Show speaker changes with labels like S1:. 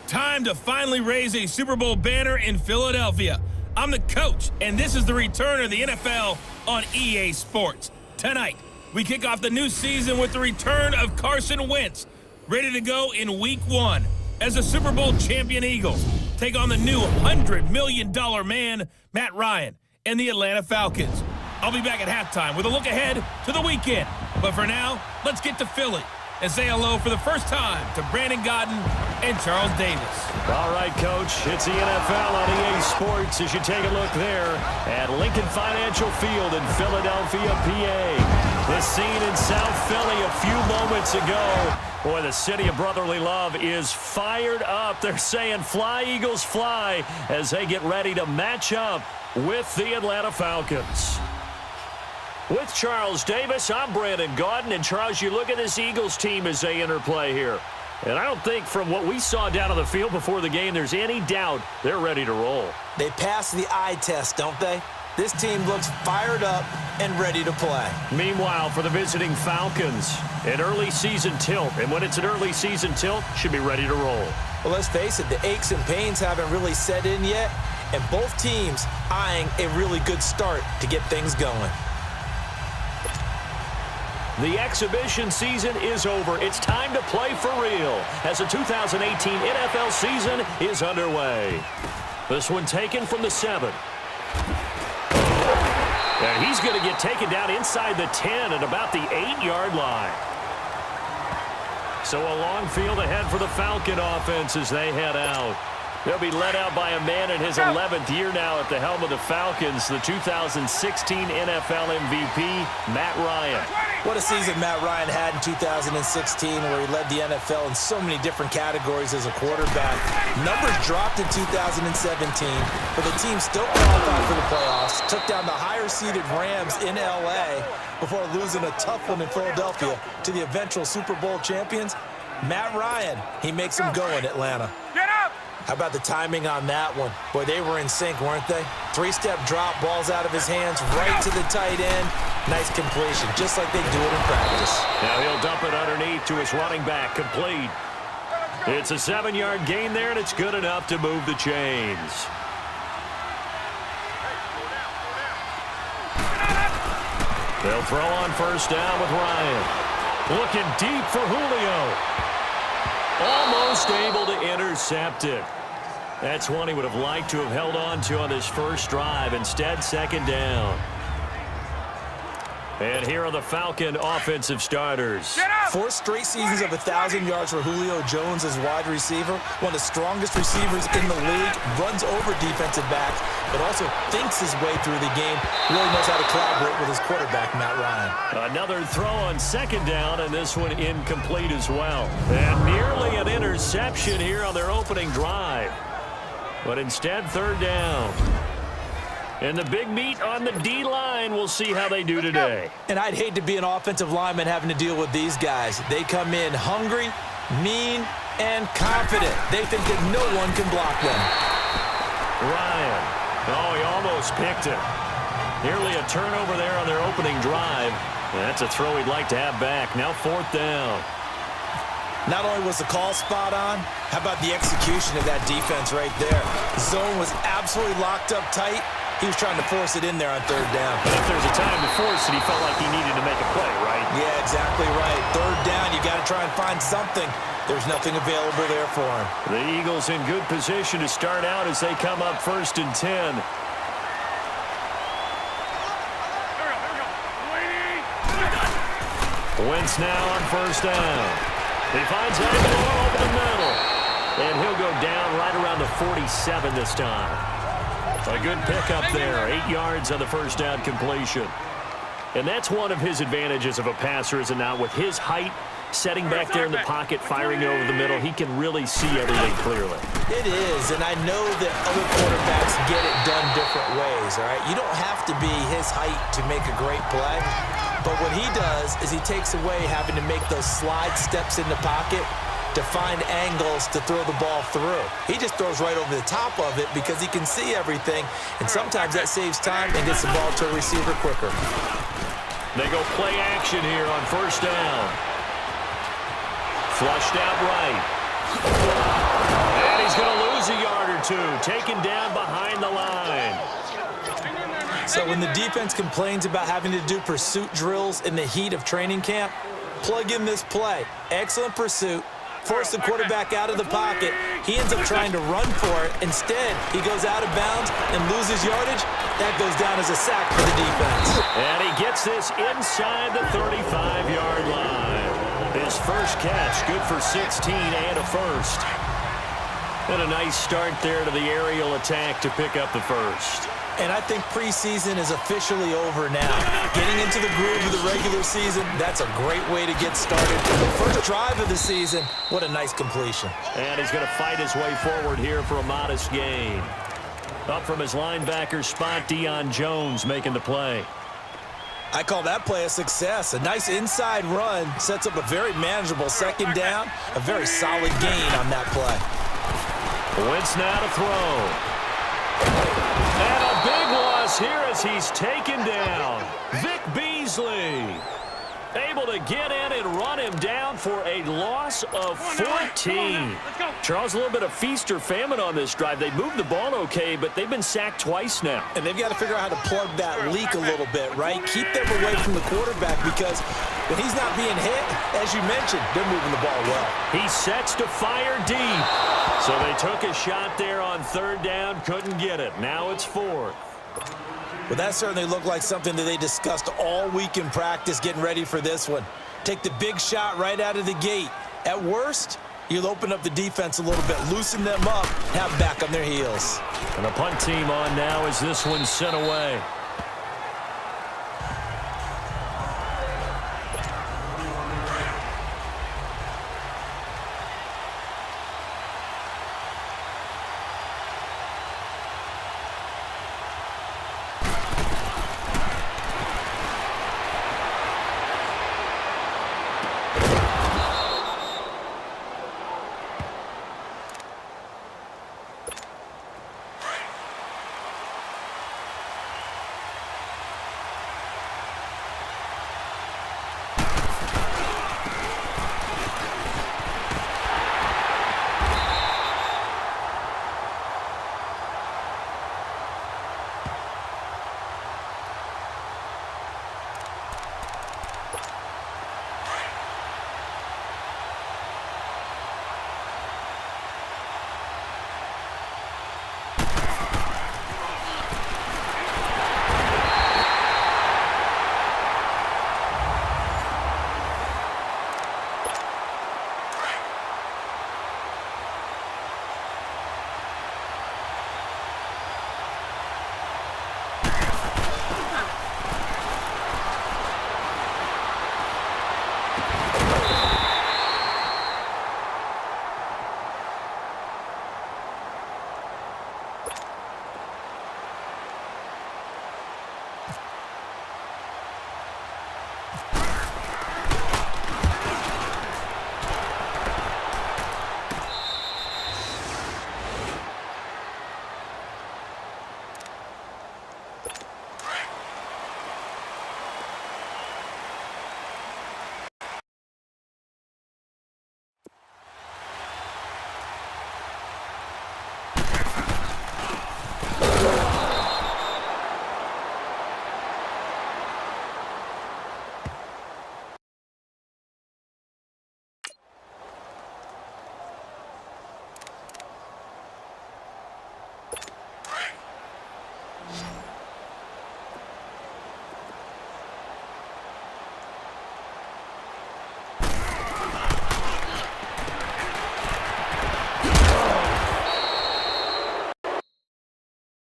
S1: Time to finally raise a Super Bowl banner in Philadelphia. I'm the coach, and this is the return of the NFL on EA Sports. Tonight, we kick off the new season with the return of Carson Wentz, ready to go in Week 1 as the Super Bowl champion Eagles take on the new $100 million man, Matt Ryan, and the Atlanta Falcons. I'll be back at halftime with a look ahead to the weekend. But for now, let's get to Philly and say hello for the first time to Brandon Godden and Charles Davis.
S2: All right, Coach, it's the NFL on EA Sports as you take a look there at Lincoln Financial Field in Philadelphia, PA. The scene in South Philly a few moments ago. Boy, the city of brotherly love is fired up. They're saying fly, Eagles, fly, as they get ready to match up with the Atlanta Falcons. With Charles Davis, I'm Brandon Gaudin. And, Charles, you look at this Eagles team as they interplay here. And I don't think from what we saw down on the field before the game there's any doubt they're ready to roll.
S3: They pass the eye test, don't they? This team looks fired up and ready to play.
S2: Meanwhile, for the visiting Falcons, an early season tilt. And when it's an early season tilt, should be ready to roll.
S3: Well, let's face it, the aches and pains haven't really set in yet. And both teams eyeing a really good start to get things going.
S2: The exhibition season is over. It's time to play for real as the 2018 NFL season is underway. This one taken from the 7. And he's going to get taken down inside the 10 at about the 8-yard line. So a long field ahead for the Falcon offense as they head out. They'll be led out by a man in his 11th year now at the helm of the Falcons, the 2016 NFL MVP, Matt Ryan.
S3: What a season Matt Ryan had in 2016 where he led the NFL in so many different categories as a quarterback. Numbers dropped in 2017, but the team still qualified for the playoffs, took down the higher-seeded Rams in L.A. before losing a tough one in Philadelphia to the eventual Super Bowl champions. Matt Ryan, he makes them go in Atlanta.
S4: Get up!
S3: How about the timing on that one? Boy, they were in sync, weren't they? 3-step drop, balls out of his hands, right to the tight end. Nice completion, just like they do it in practice.
S2: Now he'll dump it underneath to his running back, complete. It's a 7-yard gain there, and it's good enough to move the chains. They'll throw on first down with Ryan. Looking deep for Julio. Almost able to intercept it. That's one he would have liked to have held on to on this first drive. Instead, second down. And here are the Falcon offensive starters.
S3: 4 straight seasons of 1,000 yards for Julio Jones as wide receiver. One of the strongest receivers in the league. Runs over defensive backs, but also thinks his way through the game. Really knows how to collaborate with his quarterback, Matt Ryan.
S2: Another throw on second down, and this one incomplete as well. And nearly an interception here on their opening drive. But instead, third down. And the big meat on the D-line, we'll see how they do today.
S3: And I'd hate to be an offensive lineman having to deal with these guys. They come in hungry, mean, and confident. They think that no one can block them.
S2: Ryan. Oh, he almost picked it. Nearly a turnover there on their opening drive. And that's a throw he'd like to have back. Now fourth down.
S3: Not only was the call spot on, how about the execution of that defense right there? Zone was absolutely locked up tight. He was trying to force it in there on third down.
S2: But if there's a time to force it, he felt like he needed to make a play, right?
S3: Yeah, exactly right. Third down, you got to try and find something. There's nothing available there for him.
S2: The Eagles in good position to start out as they come up 1st and 10. Wentz now on first down. He finds Aguilar over the middle. And he'll go down right around the 47 this time. A good pickup there. 8 yards on the first down completion. And that's one of his advantages of a passer, is it not? With his height, setting back there in the pocket, firing over the middle, he can really see everything clearly.
S3: It is, and I know that other quarterbacks get it done different ways, all right? You don't have to be his height to make a great play, but what he does is he takes away having to make those slide steps in the pocket to find angles to throw the ball through. He just throws right over the top of it because he can see everything, and sometimes that saves time and gets the ball to a receiver quicker.
S2: They go play action here on first down. Flushed out right. And he's going to lose a yard or two. Taken down behind the line.
S3: So when the defense complains about having to do pursuit drills in the heat of training camp, plug in this play. Excellent pursuit. Force the quarterback out of the pocket. He ends up trying to run for it. Instead, he goes out of bounds and loses yardage. That goes down as a sack for the defense.
S2: And he gets this inside the 35-yard line. His first catch, good for 16 and a first. And a nice start there to the aerial attack to pick up the first.
S3: And I think preseason is officially over now. Getting into the groove of the regular season, that's a great way to get started. The first drive of the season, what a nice completion.
S2: And he's going to fight his way forward here for a modest gain. Up from his linebacker spot, Deion Jones making the play.
S3: I call that play a success. A nice inside run sets up a very manageable second down. A very solid gain on that play.
S2: Wentz now to throw. And a big loss here as he's taken down. Vic Beasley able to get in and run him down for a loss of 14. Charles, a little bit of feast or famine on this drive. They moved the ball okay, but they've been sacked twice now.
S3: And they've got to figure out how to plug that leak a little bit, right? Keep them away from the quarterback because when he's not being hit, as you mentioned, they're moving the ball well.
S2: He sets to fire deep. So they took a shot there on third down, couldn't get it. Now it's fourth.
S3: Well, that certainly looked like something that they discussed all week in practice getting ready for this one. Take the big shot right out of the gate. At worst, you'll open up the defense a little bit, loosen them up, have them back on their heels.
S2: And the punt team on now as this one's sent away.